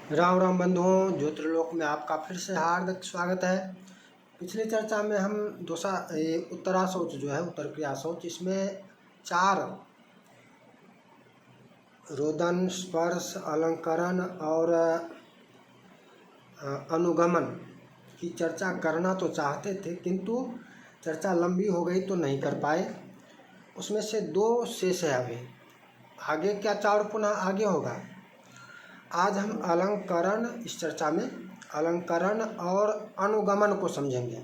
राम राम बंधुओं, ज्योतिर्लोक में आपका फिर से हार्दिक स्वागत है। पिछली चर्चा में हम उत्तरा शौच जो है उत्तर क्रिया शौच, इसमें 4 रोदन, स्पर्श, अलंकरण और अनुगमन की चर्चा करना तो चाहते थे, किंतु चर्चा लंबी हो गई तो नहीं कर पाए। उसमें से 2 शेष है। अभी आगे क्या 4 पुनः आगे होगा। आज हम अलंकरण, इस चर्चा में अलंकरण और अनुगमन को समझेंगे।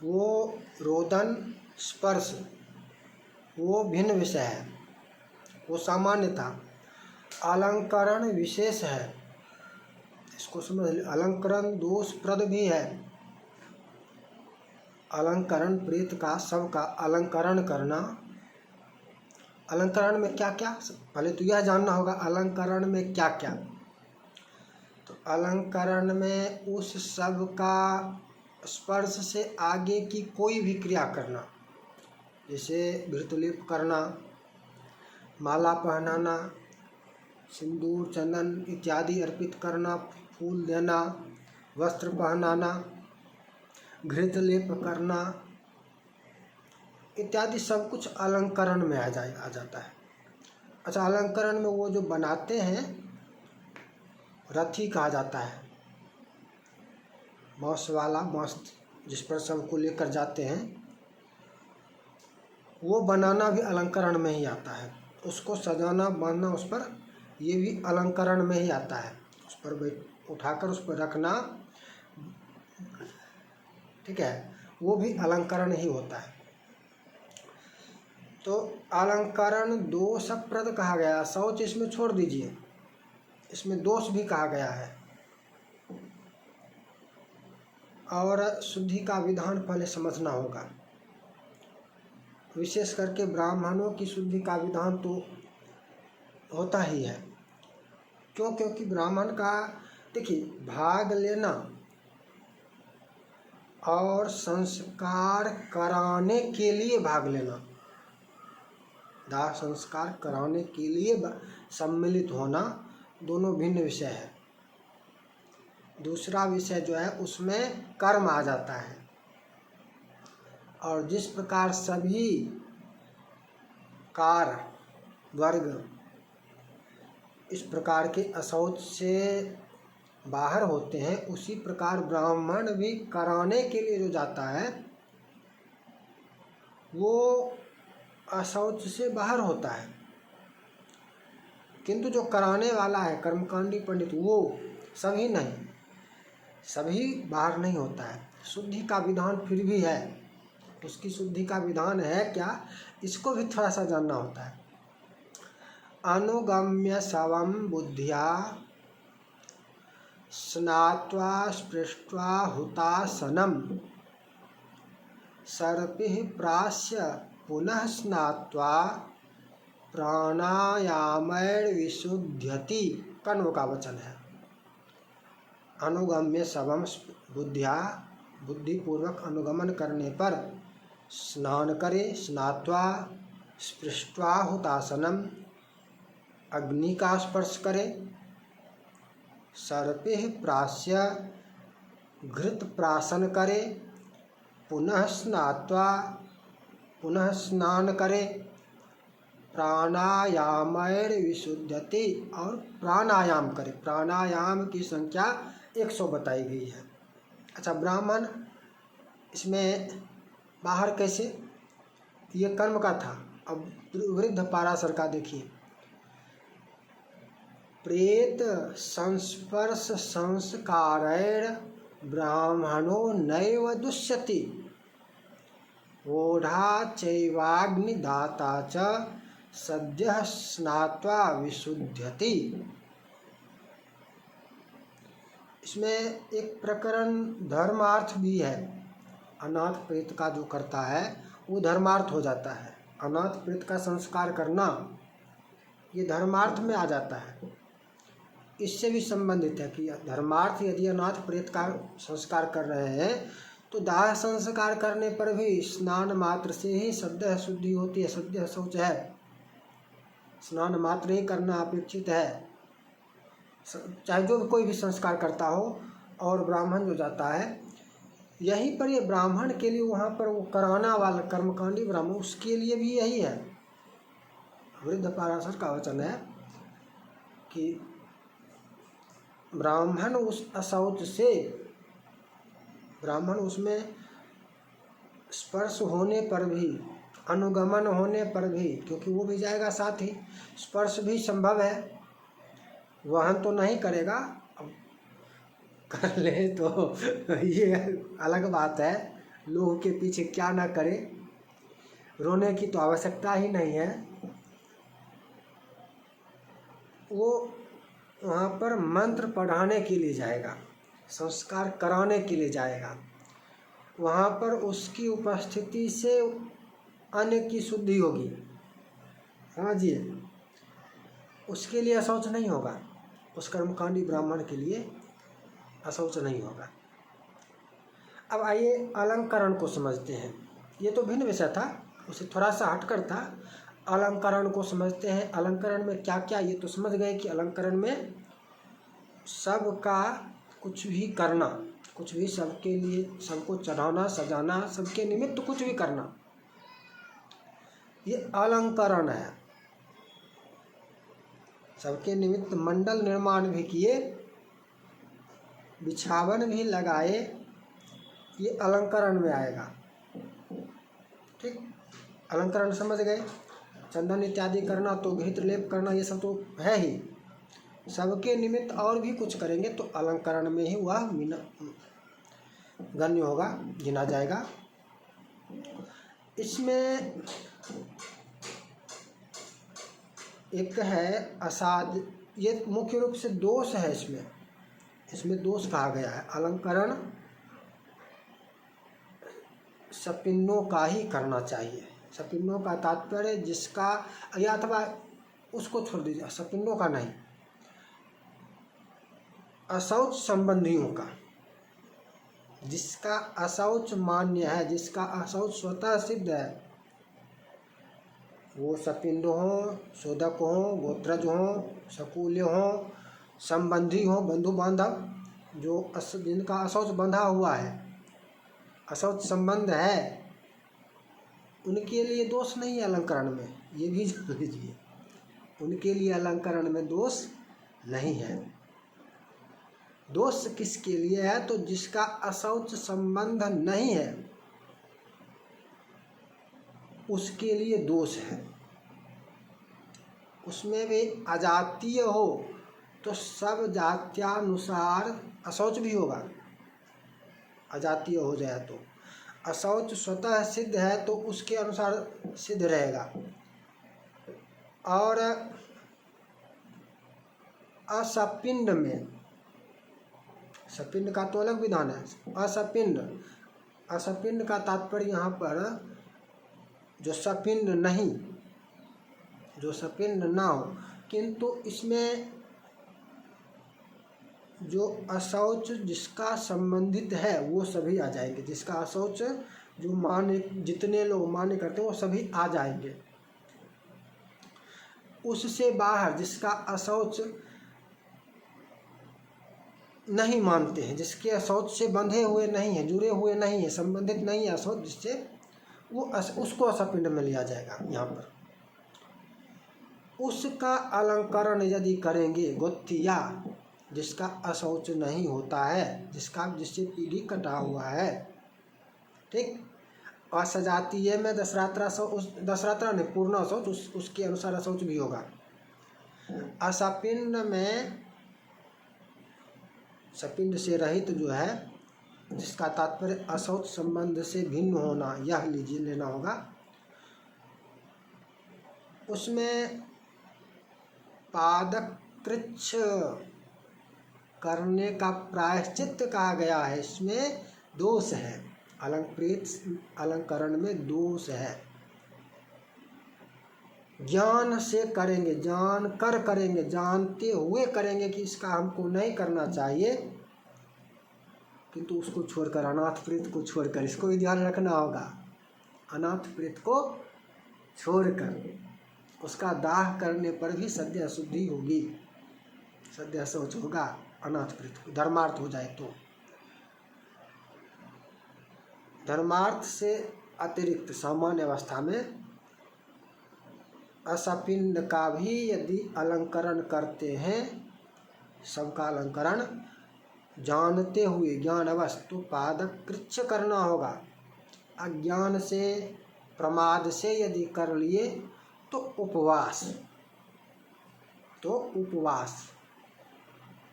वो रोदन, स्पर्श वो भिन्न विषय है, वो सामान्य था। अलंकरण विशेष है, इसको समझ। अलंकरण दोषप्रद भी है। अलंकरण प्रेत का, सबका अलंकरण करना। अलंकरण में क्या क्या, पहले तो यह जानना होगा अलंकरण में क्या क्या। तो अलंकरण में उस सब का स्पर्श से आगे की कोई भी क्रिया करना, जैसे घृतलेप करना, माला पहनाना, सिंदूर चंदन इत्यादि अर्पित करना, फूल देना, वस्त्र पहनाना, घृतलेप करना इत्यादि सब कुछ अलंकरण में आ जाता है। अच्छा, अलंकरण में वो जो बनाते हैं रथी कहा जाता है। बाँस वाला, बाँस जिस पर सबको लेकर जाते हैं, वो बनाना भी अलंकरण में ही आता है। उसको सजाना, बांधना उस पर, ये भी अलंकरण में ही आता है। उस पर उठाकर उस पर रखना, ठीक है, वो भी अलंकरण ही होता है। तो अलंकरण दोषप्रद कहा गया। शौच इसमें छोड़ दीजिए, इसमें दोष भी कहा गया है। और शुद्धि का विधान पहले समझना होगा। विशेष करके ब्राह्मणों की शुद्धि का विधान तो होता ही है। क्यों? क्योंकि ब्राह्मण का, देखिए, भाग लेना और संस्कार कराने के लिए भाग लेना, दाह संस्कार कराने के लिए सम्मिलित होना, दोनों भिन्न विषय है। दूसरा विषय जो है उसमें कर्म आ जाता है। और जिस प्रकार सभी कार वर्ग इस प्रकार के अशौच से बाहर होते हैं, उसी प्रकार ब्राह्मण भी कराने के लिए जो जाता है वो अशौच से बाहर होता है। किंतु जो कराने वाला है, कर्मकांडी पंडित, वो सभी नहीं, सभी बाहर नहीं होता है। शुद्धि का विधान फिर भी है। उसकी शुद्धि का विधान है क्या, इसको भी थोड़ा सा जानना होता है। अनुगम्य शवम बुद्धिया स्नात्वा स्पृष्ट्वा हुतासनम सर्पिः प्रास्य पुनः स्नात्वा प्राणायामैर्विशुध्यति, कण्व का वचन है। अनुगम्य शवम बुद्धिया, बुद्धिपूर्वक अनुगमन करने पर स्नान करे, स्नात्वा स्पृष्ट्वा हुतासनम, अग्नि का स्पर्श करे, सर्पिः प्रास्य घृत प्राशन करे, पुनः स्नात्वा पुनः स्नान करे, प्राणायामैर्विशुध्यति, और प्राणायाम करे। प्राणायाम की संख्या 100 बताई गई है। अच्छा, ब्राह्मण इसमें बाहर कैसे, ये कर्म का था। अब वृद्ध पाराशर का देखिए, प्रेत संस्पर्श संस्कारैर् ब्राह्मणो नैव दुष्यति, वोढ़ा चैवाग्निदाता च सद्यः स्नात्वा विशुध्यति। इसमें एक प्रकरण धर्मार्थ भी है। अनाथ प्रेत का जो करता है वो धर्मार्थ हो जाता है। अनाथ प्रेत का संस्कार करना ये धर्मार्थ में आ जाता है। इससे भी संबंधित है कि धर्मार्थ यदि अनाथ प्रेत का संस्कार कर रहे हैं तो दाह संस्कार करने पर भी स्नान मात्र से ही सद्यः शुद्धि होती है। सद्यः शौच है। स्नान मात्र ही करना अपेक्षित है, चाहे जो भी कोई भी संस्कार करता हो। और ब्राह्मण जो जाता है यहीं पर, ये ब्राह्मण के लिए वहाँ पर वो कराना वाला कर्मकांडी ब्राह्मण, उसके लिए भी यही है। वृद्ध पाराशर का वचन है कि ब्राह्मण उस अशौच से, ब्राह्मण उसमें स्पर्श होने पर भी, अनुगमन होने पर भी, क्योंकि वो भी जाएगा साथ ही, स्पर्श भी संभव है, वहन तो नहीं करेगा, अब कर ले तो ये अलग बात है, लोग के पीछे क्या ना करे, रोने की तो आवश्यकता ही नहीं है। वो वहाँ पर मंत्र पढ़ाने के लिए जाएगा, संस्कार कराने के लिए जाएगा, वहाँ पर उसकी उपस्थिति से अन्न की शुद्धि होगी, समझिए, उसके लिए अशौच नहीं होगा, उस कर्मकांडी ब्राह्मण के लिए अशौच नहीं होगा। अब आइए अलंकरण को समझते हैं। ये तो भिन्न विषय था, उसे थोड़ा सा हटकर था। अलंकरण को समझते हैं। अलंकरण में क्या क्या, ये तो समझ गए कि अलंकरण में सबका कुछ भी करना, कुछ भी सबके लिए, सबको चढ़ाना, सजाना, सबके निमित्त कुछ भी करना, ये अलंकरण है। सबके निमित्त मंडल निर्माण भी किए, बिछावन भी लगाए, ये अलंकरण में आएगा। ठीक, अलंकरण समझ गए। चंदन इत्यादि करना तो घृत लेप करना, ये सब तो है ही। सबके निमित्त और भी कुछ करेंगे तो अलंकरण में ही वह गण्य होगा, गिना जाएगा। इसमें एक है असाध, ये मुख्य रूप से दोष है। इसमें दोष कहा गया है। अलंकरण सपिन्नों का ही करना चाहिए। सपिन्नों का तात्पर्य जिसका, या अथवा उसको छोड़ दीजिए, सपिन्नों का नहीं, अशौच संबंधियों का, जिसका अशौच मान्य है, जिसका अशौच स्वतः सिद्ध है, वो सपिंड हों, शोधक हों, गोत्रज हों, सकुल्य हों, संबंधी हों, बंधु बांधव, जो जिनका अशौच बंधा हुआ है, अशौच संबंध है, उनके लिए दोष नहीं है अलंकरण में, ये भी जान लीजिए। उनके लिए अलंकरण में दोष नहीं है। दोष किसके लिए है? तो जिसका अशौच संबंध नहीं है उसके लिए दोष है। उसमें भी अजातीय हो तो सब जात्यानुसार अशौच भी होगा। अजातीय हो जाए तो, अशौच स्वतः सिद्ध है तो उसके अनुसार सिद्ध रहेगा। और असपिंड में, सपिंड का तो अलग विधान है। असपिंड, असपिंड का तात्पर्य यहाँ पर जो सपिंड नहीं, जो सपिंड ना हो, किंतु इसमें जो अशौच जिसका संबंधित है वो सभी आ जाएंगे। जिसका अशौच जो मान्य, जितने लोग मान्य करते हैं वो सभी आ जाएंगे। उससे बाहर जिसका अशौच नहीं मानते हैं, जिसके अशौच से बंधे हुए नहीं हैं, जुड़े हुए नहीं हैं, संबंधित नहीं है अशौच जिससे, वो उसको असपिंड में लिया जाएगा। यहाँ पर उसका अलंकरण यदि करेंगे, गोत्थिया जिसका अशौच नहीं होता है, जिससे पीढ़ी कटा हुआ है, ठीक, असजातीय में दशरात्रा नहीं, पूर्ण अशौच, उसके अनुसार अशौच भी होगा। असपिंड में, सपिंड से रहित जो है, जिसका तात्पर्य अशौच संबंध से भिन्न होना, यह लीजिए लेना होगा। उसमें पादक कृच्छ करने का प्रायश्चित कहा गया है। इसमें दोष है, अलंकरण में दोष है। ज्ञान से करेंगे, जान कर करेंगे, जानते हुए करेंगे कि इसका हमको नहीं करना चाहिए, किंतु उसको छोड़कर, अनाथ प्रेत को छोड़कर, इसको भी ध्यान रखना होगा, अनाथ प्रेत को छोड़कर उसका दाह करने पर भी सद्य अशुद्धि होगी, सद्य शौच होगा, अनाथकृत धर्मार्थ हो जाए तो। धर्मार्थ से अतिरिक्त सामान्य अवस्था में असपिंड का भी यदि अलंकरण करते हैं, सबका अलंकरण जानते हुए ज्ञान अवस्थ, तो पादक कृच्छ करना होगा। अज्ञान से प्रमाद से यदि कर लिए तो उपवास,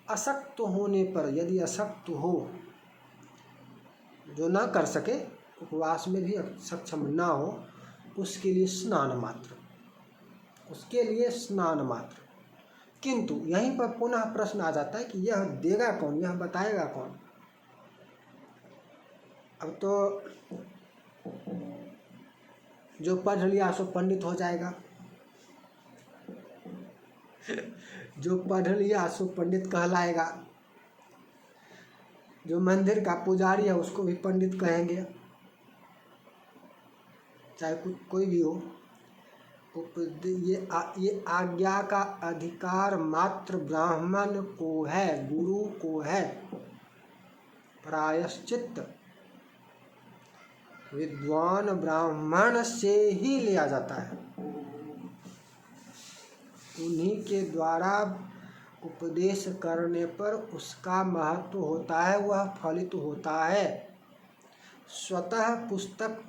अशक्त होने पर, यदि अशक्त हो, जो ना कर सके, उपवास में भी सक्षम ना हो, उसके लिए स्नान मात्र, किंतु यहीं पर पुनः प्रश्न आ जाता है कि यह देगा कौन, यह बताएगा कौन। अब तो जो पढ़ लिया सो पंडित हो जाएगा, जो पढ़ लिया सो पंडित कहलाएगा, जो मंदिर का पुजारी है उसको भी पंडित कहेंगे, चाहे कोई भी हो। ये आज्ञा का अधिकार मात्र ब्राह्मण को है, गुरु को है। प्रायश्चित विद्वान ब्राह्मण से ही लिया जाता है, उन्हीं के द्वारा उपदेश करने पर उसका महत्व होता है, वह फलित होता है। स्वतः पुस्तक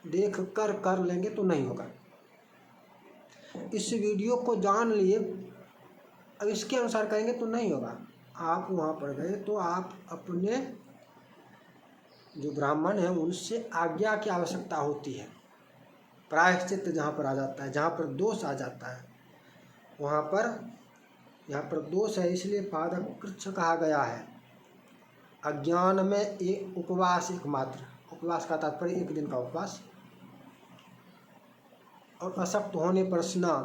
देख कर लेंगे तो नहीं होगा। इस वीडियो को जान लिए, अब इसके अनुसार करेंगे तो नहीं होगा। आप वहाँ पर गए तो आप अपने जो ब्राह्मण हैं उनसे आज्ञा की आवश्यकता होती है। प्रायश्चित जहाँ पर आ जाता है, जहाँ पर दोष आ जाता है, वहाँ पर, यहाँ पर दोष है इसलिए पादक कृच्छ कहा गया है। अज्ञान में एक उपवास एकमात्र, उपवास का तात्पर्य एक दिन का उपवास, और अशक्त होने पर स्नान।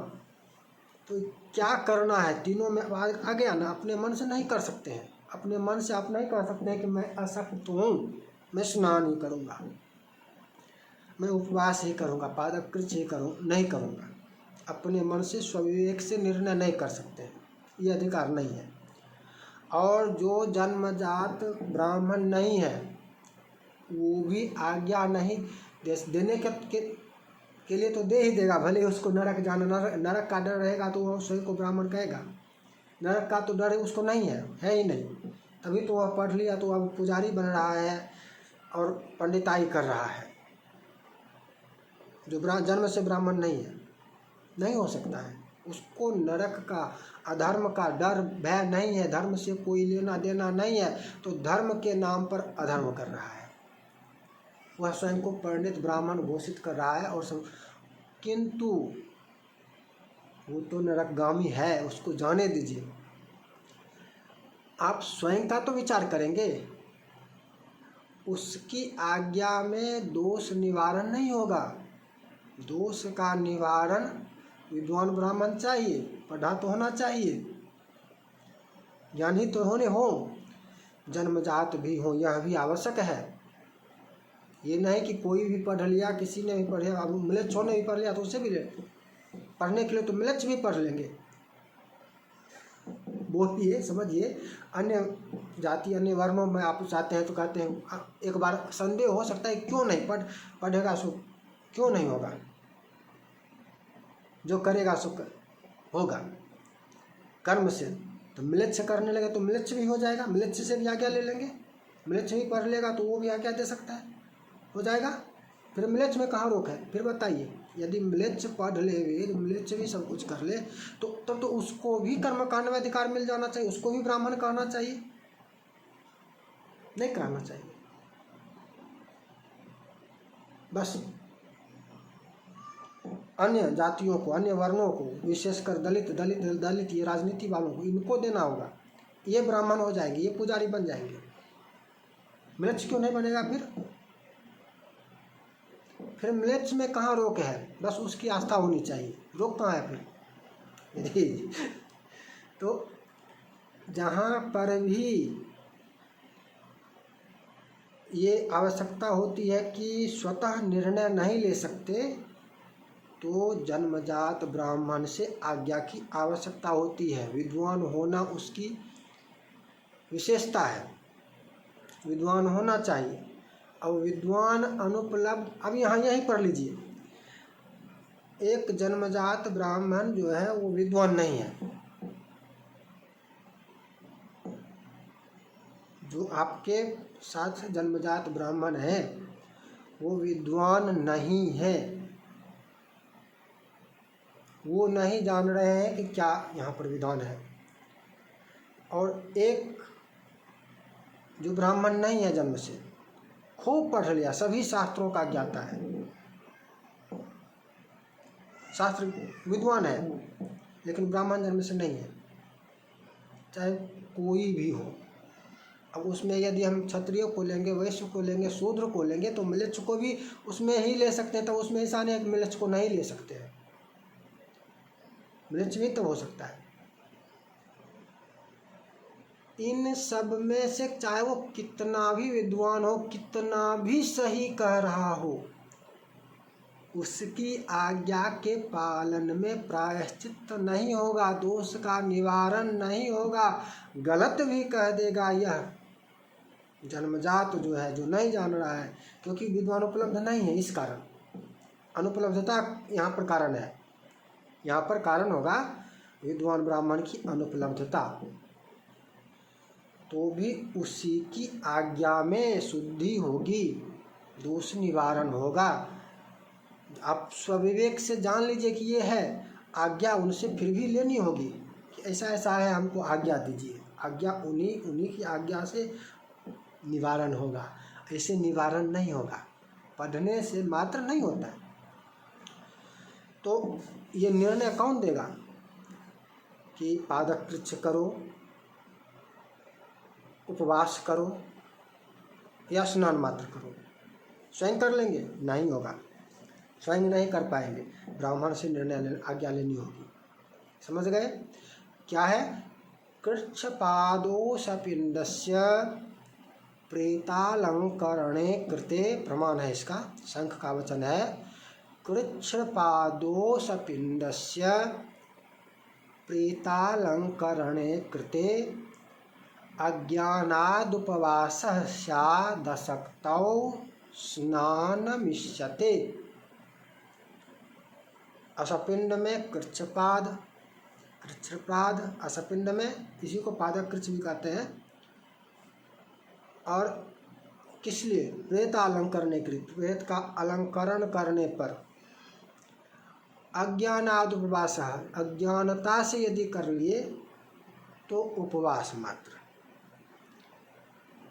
तो क्या करना है तीनों में आ गया ना। अपने मन से नहीं कर सकते हैं, अपने मन से आप नहीं कर सकते हैं कि मैं अशक्त हूँ, मैं स्नान ही करूँगा, मैं उपवास ही करूँगा, पादक कृच्छ ही नहीं करूँगा। अपने मन से स्वविवेक से निर्णय नहीं कर सकते, ये अधिकार नहीं है। और जो जन्मजात ब्राह्मण नहीं है वो भी आज्ञा नहीं देने के लिए तो दे ही देगा, भले ही उसको नरक जाना, नरक का डर रहेगा तो वह स्वयं को ब्राह्मण कहेगा। नरक का तो डर उसको नहीं है ही नहीं, तभी तो वह पढ़ लिया तो अब पुजारी बन रहा है और पंडिताई कर रहा है। जो जन्म से ब्राह्मण नहीं है, नहीं हो सकता है, उसको नरक का, अधर्म का डर भय नहीं है, धर्म से कोई लेना देना नहीं है, तो धर्म के नाम पर अधर्म कर रहा है। वह स्वयं को पंडित ब्राह्मण घोषित कर रहा है और सब, किंतु वो तो नरकगामी है, उसको जाने दीजिए। आप स्वयं का तो विचार करेंगे, उसकी आज्ञा में दोष निवारण नहीं होगा। दोष का निवारण विद्वान ब्राह्मण चाहिए, पढ़ा तो होना चाहिए, ज्ञानी तो होने हो, जन्मजात भी हो, यह भी आवश्यक है। ये नहीं कि कोई भी पढ़ लिया, किसी ने भी पढ़े, अब म्लेच्छ ने भी पढ़ लिया तो उसे भी पढ़ने के लिए तो म्लेच्छ भी पढ़ लेंगे। बोलिए, समझिए, अन्य जाति अन्य वर्णों में आप चाहते हैं तो कहते हैं, एक बार संदेह हो सकता है क्यों नहीं पढ़ेगा सो क्यों नहीं होगा, जो करेगा सो होगा कर्म से। तो म्लेच्छ करने लगे तो म्लेच्छ भी हो जाएगा, म्लेच्छ से भी आज्ञा ले लेंगे, म्लेच्छ भी पढ़ लेगा तो वो भी आज्ञा दे सकता है, हो जाएगा। फिर म्लेच्छ में कहाँ रोक है? फिर बताइए, यदि म्लेच्छ पढ़ ले, म्लेच्छ भी सब कुछ कर ले, तो तब तो उसको भी कर्मकांड में अधिकार मिल जाना चाहिए, उसको भी ब्राह्मण कहना चाहिए, नहीं कहना चाहिए। बस अन्य जातियों को, अन्य वर्णों को, विशेषकर दलित ये राजनीति वालों को, इनको देना होगा, ये ब्राह्मण हो जाएंगे, ये पुजारी बन जाएंगे। म्लेच्छ क्यों नहीं बनेगा? फिर म्लेच्छ में कहाँ रोक है? बस उसकी आस्था होनी चाहिए, रोक कहाँ है फिर? तो जहाँ पर भी ये आवश्यकता होती है कि स्वतः निर्णय नहीं ले सकते, तो जन्मजात ब्राह्मण से आज्ञा की आवश्यकता होती है। विद्वान होना उसकी विशेषता है, विद्वान होना चाहिए। अब विद्वान अनुपलब्ध, अब यहाँ यहीं पढ़ लीजिए, एक जन्मजात ब्राह्मण जो है वो विद्वान नहीं है। जो आपके साथ जन्मजात ब्राह्मण है वो विद्वान नहीं है, वो नहीं जान रहे हैं कि क्या यहाँ पर विधान है। और एक जो ब्राह्मण नहीं है जन्म से, खूब पढ़ लिया, सभी शास्त्रों का ज्ञाता है, शास्त्र विद्वान है, लेकिन ब्राह्मण जन्म से नहीं है, चाहे कोई भी हो। अब उसमें यदि हम क्षत्रिय को लेंगे, वैश्य को लेंगे, शूद्र को लेंगे, तो म्लेच्छ को भी उसमें ही ले सकते हैं। तो उसमें ऐसा नहीं है कि म्लेच्छ को नहीं ले सकते हैं, म्लेच्छ भी तो हो सकता है। इन सब में से चाहे वो कितना भी विद्वान हो, कितना भी सही कह रहा हो, उसकी आज्ञा के पालन में प्रायश्चित नहीं होगा, दोष का निवारण नहीं होगा, गलत भी कह देगा। यह जन्मजात जो है, जो नहीं जान रहा है, क्योंकि विद्वान उपलब्ध नहीं है, इस कारण अनुपलब्धता यहाँ पर कारण है। यहाँ पर कारण होगा विद्वान ब्राह्मण की अनुपलब्धता, तो भी उसी की आज्ञा में शुद्धि होगी, दोष निवारण होगा। आप स्वविवेक से जान लीजिए कि ये है, आज्ञा उनसे फिर भी लेनी होगी कि ऐसा ऐसा है, हमको आज्ञा दीजिए। आज्ञा उन्हीं की आज्ञा से निवारण होगा, ऐसे निवारण नहीं होगा, पढ़ने से मात्र नहीं होता है। तो ये निर्णय कौन देगा कि पादक कृच्छ करो, उपवास करो या स्नान मात्र करो? स्वयं कर लेंगे? नहीं होगा, स्वयं नहीं कर पाएंगे, ब्राह्मण से निर्णय आज्ञा लेनी होगी। समझ गए? क्या है? कृच्छपादोषपिंडस्य प्रेतालंकरणे कृते, प्रमाण है इसका, शंख का वचन है। कृच्छपादोषपिंडस्य प्रेतालंकरणे कृते अज्ञानादुपवासः स्यादशक्तौ स्नानमिष्यते। असपिंड में कृच्छपाद, असपिंड में, इसी को पादक कृच्छ भी कहते हैं। और किस लिए? प्रेतालंकरणे कृत, प्रेत का अलंकरण करने पर। अज्ञानादुपवास, अज्ञानता से यदि कर लिए तो उपवास मात्र,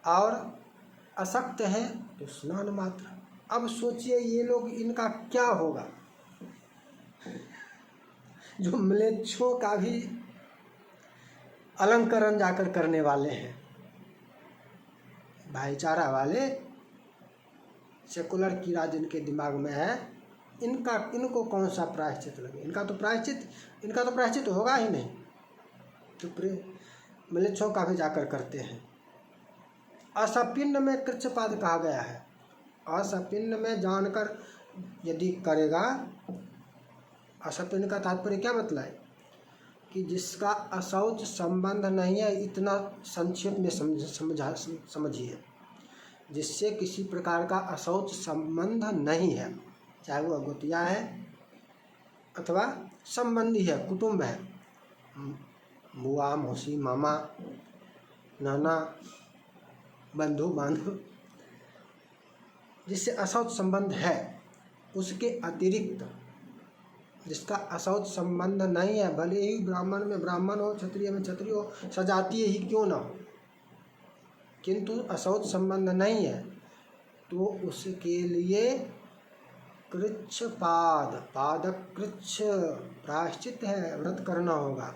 और अशक्त है तो स्नान मात्र। अब सोचिए ये लोग, इनका क्या होगा? जो म्लेच्छों का भी अलंकरण जाकर करने वाले हैं, भाईचारा वाले, सेकुलर कीड़ा जिनके दिमाग में है, इनको कौन सा प्रायश्चित लगे? इनका तो प्रायश्चित होगा ही नहीं, तो म्लेच्छों का भी जाकर करते हैं। असपिंड में कृच्छपाद कहा गया है। असपिंड में जानकर यदि करेगा, असपिंड का तात्पर्य क्या मतलब है? कि जिसका अशौच संबंध नहीं है, इतना संक्षेप में समझिए, जिससे किसी प्रकार का अशौच संबंध नहीं है, चाहे वो अगुतिया है अथवा संबंधी है, कुटुंब है, बुआ, मौसी, मामा, नाना, बंधु बांधव, जिससे अशौच संबंध है, उसके अतिरिक्त जिसका अशौच संबंध नहीं है, भले ही ब्राह्मण में ब्राह्मण हो, क्षत्रिय में क्षत्रिय हो, सजातीय ही क्यों ना हो, किंतु अशौच संबंध नहीं है, तो उसके लिए कृच्छपाद, पादक कृच्छ प्रायश्चित है, व्रत करना होगा।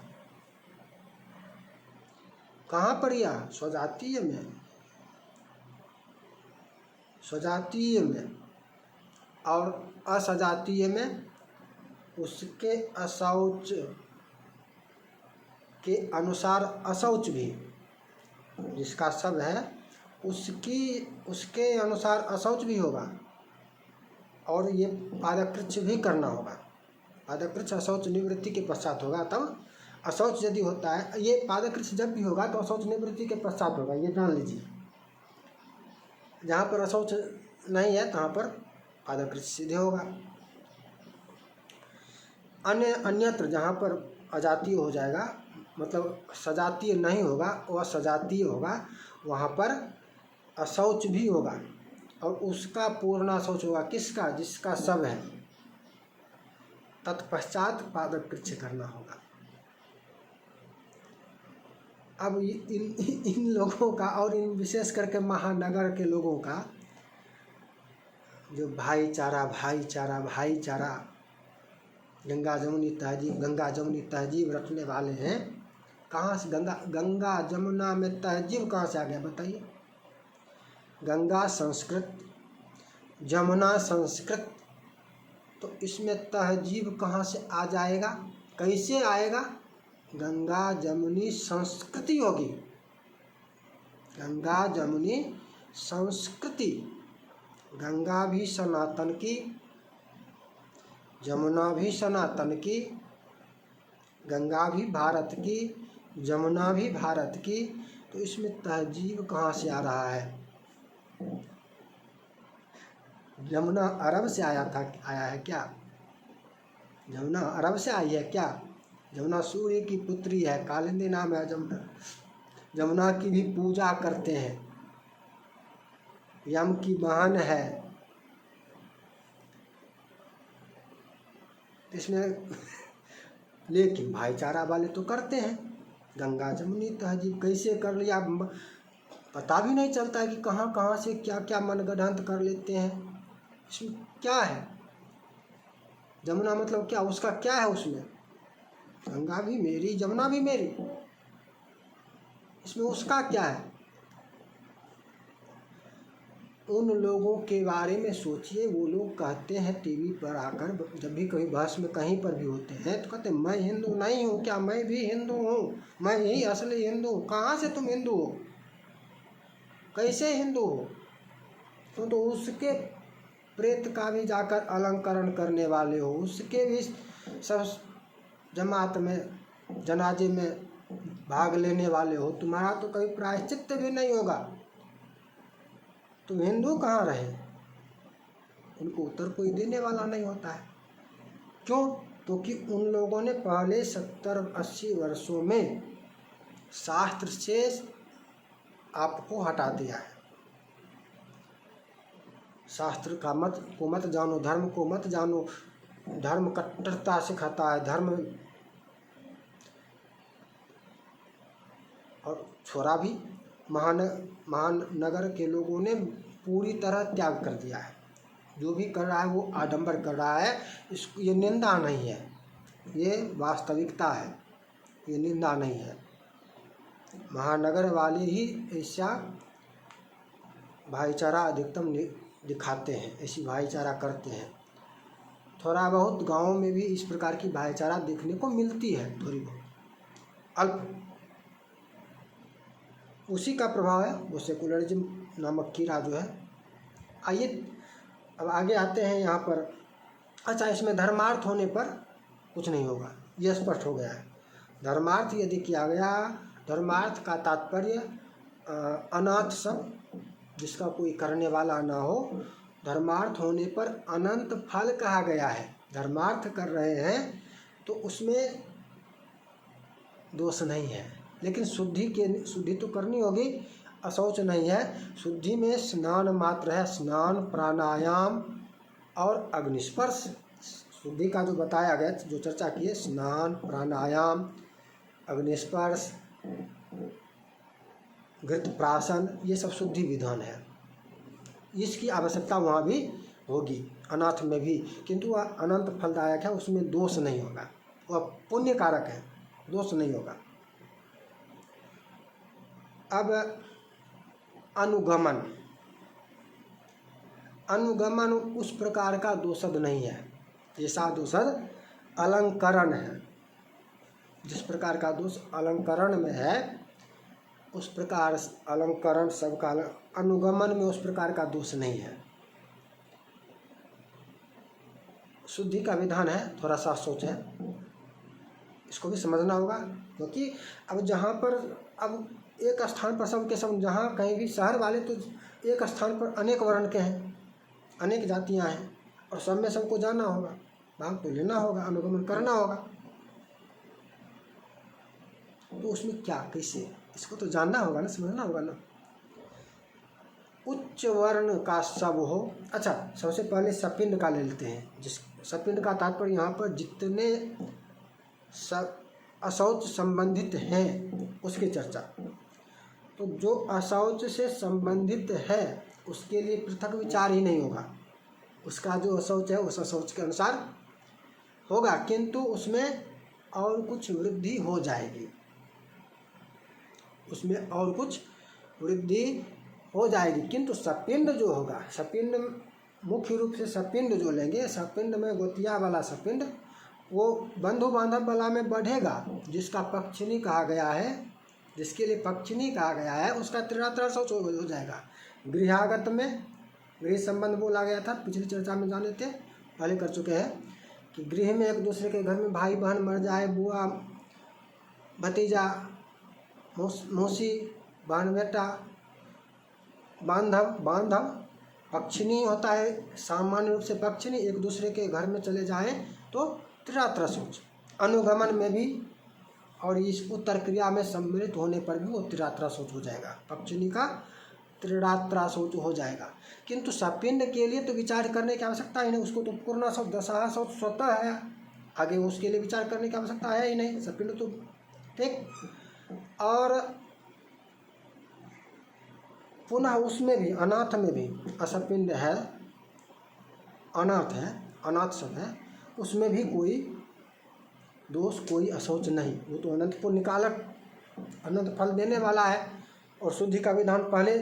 कहाँ पर? यह स्वजातीय में, स्वजातीय में, और असजातीय में उसके अशौच के अनुसार अशौच भी, जिसका सब है उसके अनुसार अशौच भी होगा, और ये पादक कृच्छ भी करना होगा। पादकृच्छ अशौच निवृत्ति के पश्चात होगा। तब अशौच यदि होता है, ये पादकृच्छ जब भी होगा तो अशौच निवृत्ति के पश्चात होगा, ये जान लीजिए। जहाँ पर अशौच नहीं है तहाँ पर पादकृच्छ सीधे होगा। अन्यत्र जहाँ पर अजातीय हो जाएगा, मतलब सजातीय नहीं होगा, वह सजातीय होगा, वहाँ पर अशौच भी होगा और उसका पूर्ण शौच होगा। किसका? जिसका सब है। तत्पश्चात पादकृच्छ करना होगा। अब इन लोगों का और इन विशेष करके महानगर के लोगों का जो भाईचारा गंगा जमुनी तहजीब रखने वाले हैं, कहाँ से गंगा जमुना में तहजीब कहाँ से आ गया बताइए? गंगा संस्कृत, जमुना संस्कृत, तो इसमें तहजीब कहाँ से आ जाएगा? कैसे आएगा? गंगा जमुनी संस्कृति होगी, गंगा जमुनी संस्कृति। गंगा भी सनातन की, जमुना भी सनातन की, गंगा भी भारत की, जमुना भी भारत की, तो इसमें तहजीब कहाँ से आ रहा है? जमुना अरब से आया है क्या? जमुना अरब से आई है क्या? जमुना सूर्य की पुत्री है, कालिंदी नाम है जमुना। जमुना की भी पूजा करते हैं, यम की बहन है। इसमें लेकिन भाईचारा वाले तो करते हैं। गंगा जमुनी तहजीब कैसे कर लिया पता भी नहीं चलता है कि कहाँ कहाँ से क्या क्या मनगढ़ंत कर लेते हैं। इसमें क्या है? जमुना मतलब क्या? उसका क्या है उसमें? गंगा भी मेरी, जमुना भी मेरी, इसमें उसका क्या है? उन लोगों के बारे में सोचिए। वो लोग कहते हैं टीवी पर आकर, जब भी कहीं बहस में कहीं पर भी होते हैं तो कहते हैं मैं हिंदू नहीं हूँ क्या? मैं भी हिंदू हूँ, मैं ही असली हिंदू हूँ। कहाँ से तुम हिंदू हो? कैसे हिंदू हो? तो उसके प्रेत का भी जाकर अलंकरण करने वाले हो, उसके भी सब जमात में जनाजे में भाग लेने वाले हो। तुम्हारा तो कभी प्रायश्चित भी नहीं होगा। तुम हिंदू कहाँ रहे? उनको उत्तर कोई देने वाला नहीं होता है। क्यों? क्योंकि उन लोगों ने पहले 70-80 वर्षों में शास्त्र से आपको हटा दिया है। शास्त्र का मत जानो, धर्म को मत जानो। धर्म कट्टरता सिखाता है, धर्म। और छोरा भी महानगर के लोगों ने पूरी तरह त्याग कर दिया है। जो भी कर रहा है वो आडंबर कर रहा है। ये निंदा नहीं है, ये वास्तविकता है, ये निंदा नहीं है। महानगर वाले ही ऐसा भाईचारा अधिकतम दिखाते हैं, ऐसी भाईचारा करते हैं। थोड़ा बहुत गाँव में भी इस प्रकार की भाईचारा देखने को मिलती है, थोड़ी बहुत अल्प। उसी का प्रभाव है वो सेकुलरिज्म नामक कीड़ा जो है। आइए अब आगे आते हैं यहाँ पर। अच्छा, इसमें धर्मार्थ होने पर कुछ नहीं होगा, ये स्पष्ट हो गया है। धर्मार्थ यदि किया गया, धर्मार्थ का तात्पर्य अनाथ सब, जिसका कोई करने वाला ना हो। धर्मार्थ होने पर अनंत फल कहा गया है। धर्मार्थ कर रहे हैं तो उसमें दोष नहीं है, लेकिन शुद्धि तो करनी होगी। अशौच नहीं है, शुद्धि में स्नान मात्र है। स्नान, प्राणायाम और अग्निस्पर्श। शुद्धि का जो बताया गया, जो चर्चा की है, स्नान, प्राणायाम, अग्निस्पर्श, घृतप्राशन, ये सब शुद्धि विधान है। इसकी आवश्यकता वहाँ भी होगी, अनाथ में भी, किंतु वह अनंत फलदायक है, उसमें दोष नहीं होगा। वह पुण्य कारक है, दोष नहीं होगा। अब अनुगमन उस प्रकार का दोषद नहीं है जैसा दोषद अलंकरण है। जिस प्रकार का दोष अलंकरण में है उस प्रकार अलंकरण सबका, अनुगमन में उस प्रकार का दोष नहीं है। शुद्धि का विधान है, थोड़ा सा सोच है, इसको भी समझना होगा। क्योंकि अब जहाँ पर अब एक स्थान पर सब के सब, जहाँ कहीं भी शहर वाले तो एक स्थान पर अनेक वर्ण के हैं, अनेक जातियाँ हैं, और सब में सबको जाना होगा, भाग तो लेना होगा, अनुगमन करना होगा। तो उसमें क्या, कैसे, इसको तो जानना होगा ना, समझना होगा ना। उच्च वर्ण का सब हो। अच्छा, सबसे पहले सपिंड का ले लेते हैं। जिस सपिंड का तात्पर्य यहाँ पर जितने सब अशौच संबंधित हैं उसकी चर्चा। तो जो अशौच से संबंधित है उसके लिए पृथक विचार ही नहीं होगा, उसका जो अशौच है उस अशौच के अनुसार होगा, किंतु उसमें और कुछ वृद्धि हो जाएगी, उसमें और कुछ वृद्धि हो जाएगी। किंतु सपिंड जो होगा, सपिंड मुख्य रूप से सपिंड जो लेंगे, सपिंड में गोतिया वाला सपिंड वो बंधु बांधव वाला में बढ़ेगा, जिसका पक्षिणी कहा गया है, जिसके लिए पक्षिणी कहा गया है उसका त्रिरात्र शौच हो जाएगा। गृहागत में गृह संबंध बोला गया था, पिछली चर्चा में जाने थे, पहले कर चुके हैं कि गृह में एक दूसरे के घर में भाई बहन मर जाए, बुआ भतीजा मौसी बहन बेटा, बांधव पक्षिणी होता है, सामान्य रूप से पक्षिणी एक दूसरे के घर में चले जाए तो त्रिरात्र शौच। अनुगमन में भी और इस उत्तर क्रिया में सम्मिलित होने पर भी वो त्रिरात्र शौच हो जाएगा, पक्षिणी का त्रिरात्र शौच हो जाएगा। किंतु सपिंड के लिए तो विचार करने की आवश्यकता ही नहीं, उसको तो पूर्ण शौच दशा शौच स्वतः है, आगे उसके लिए विचार करने की आवश्यकता है ही नहीं, सपिंड तो ठीक। और पुनः उसमें भी अनाथ में भी असपिंड है, अनाथ है, अनाथ सब है, उसमें भी कोई दोष कोई अशौच नहीं, वो तो अनंत पुण्य निकालक अनंत फल देने वाला है, और शुद्धि का विधान पहले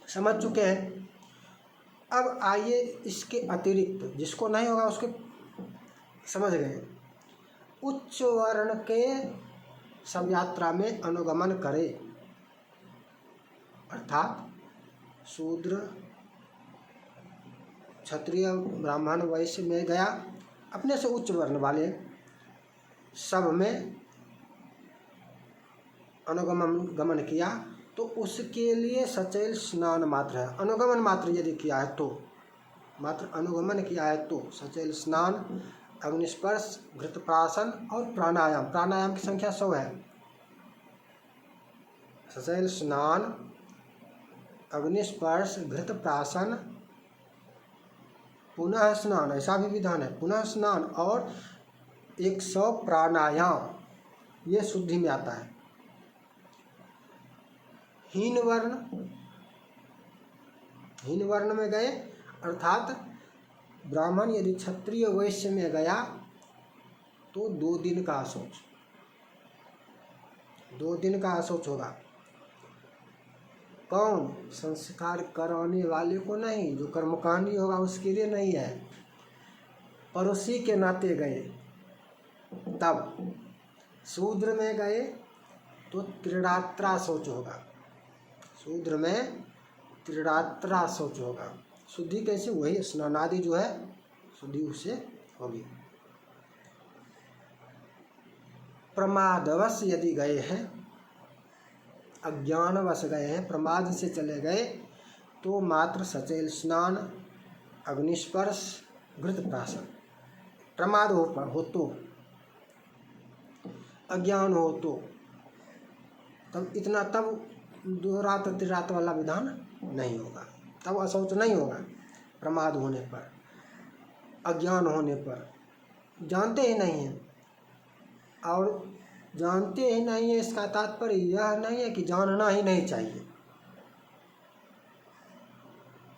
समझ चुके हैं। अब आइए इसके अतिरिक्त, जिसको नहीं होगा उसके समझ गए। उच्च वर्ण के सब यात्रा में अनुगमन करे, अर्थात शूद्र क्षत्रिय ब्राह्मण वैश्य में गया, अपने से उच्च वर्ण वाले सब में अनुगमन किया, तो उसके लिए सचैल स्नान मात्र है। अनुगमन मात्र यदि किया है तो, मात्र अनुगमन किया है तो सचैल स्नान, अग्निस्पर्श, घृतप्राशन और प्राणायाम, प्राणायाम की संख्या 100 है। सचैल स्नान, अग्निस्पर्श, घृतप्राशन, पुनः स्नान, ऐसा भी विधान है, पुनः स्नान और 100 प्राणायाम, ये शुद्धि में आता है। हीन वर्ण में गए, अर्थात ब्राह्मण यदि क्षत्रिय वैश्य में गया तो 2 दिन का अशौच, 2 दिन का अशौच होगा। कौन? संस्कार कराने वाले को नहीं, जो कर्मकांडी होगा उसके लिए नहीं है, पड़ोसी के नाते गए तब। शूद्र में गए तो त्रिरात्रा शौच होगा, शूद्र में त्रिरात्रा शौच होगा। शुद्धि कैसे? वही स्नानादि जो है शुद्धि उससे होगी। प्रमादवश यदि गए हैं, अज्ञानवश गए हैं, प्रमाद से चले गए, तो मात्र सचैल स्नान, अग्निस्पर्श, घृतप्राशन। प्रमाद हो तो, अज्ञान हो तो, तब इतना, तब 2 रात 3 रात वाला विधान नहीं होगा, तब अशौच नहीं होगा। प्रमाद होने पर, अज्ञान होने पर, जानते ही नहीं हैं, और जानते ही नहीं है इसका तात्पर्य यह नहीं है कि जानना ही नहीं चाहिए,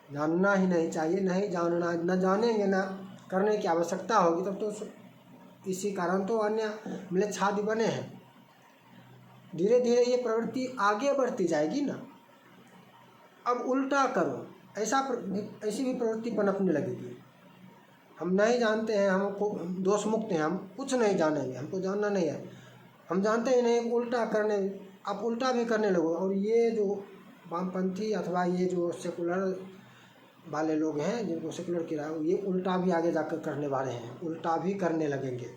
जानना ही नहीं चाहिए, नहीं जानना, न जानेंगे ना करने की आवश्यकता होगी, तब तो इसी कारण तो अन्य म्लेच्छादि बने हैं। धीरे धीरे ये प्रवृत्ति आगे बढ़ती जाएगी ना। अब उल्टा करो, ऐसी भी प्रवृत्ति पनपने लगेगी। हम नहीं जानते हैं, हमको दोष मुक्त हैं, हम कुछ नहीं जानेंगे, हमको जानना नहीं है, हम जानते ही नहीं, उल्टा करने, आप उल्टा भी करने लगो। और ये जो वामपंथी अथवा ये जो सेकुलर वाले लोग हैं जिनको सेकुलर क्रिया, ये उल्टा भी आगे जाकर करने वाले हैं, उल्टा भी करने लगेंगे,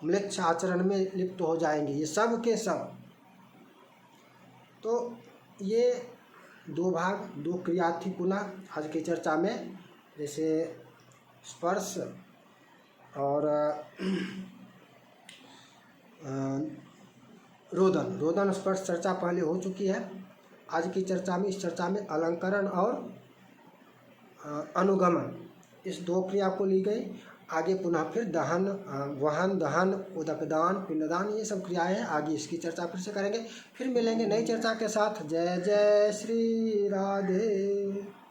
म्लेच्छ आचरण में लिप्त हो जाएंगे, ये सब के सब। तो ये दो भाग, दो क्रिया थी पुनः आज की चर्चा में, जैसे स्पर्श और रोदन। रोदन स्पर्श चर्चा पहले हो चुकी है। आज की चर्चा में, इस चर्चा में अलंकरण और अनुगमन, इस दो क्रिया को ली गई। आगे पुनः फिर दहन, वहन, दहन, उदकदान, पिंडदान, ये सब क्रियाएं हैं। आगे इसकी चर्चा फिर से करेंगे। फिर मिलेंगे नई चर्चा के साथ। जय जय श्री राधे।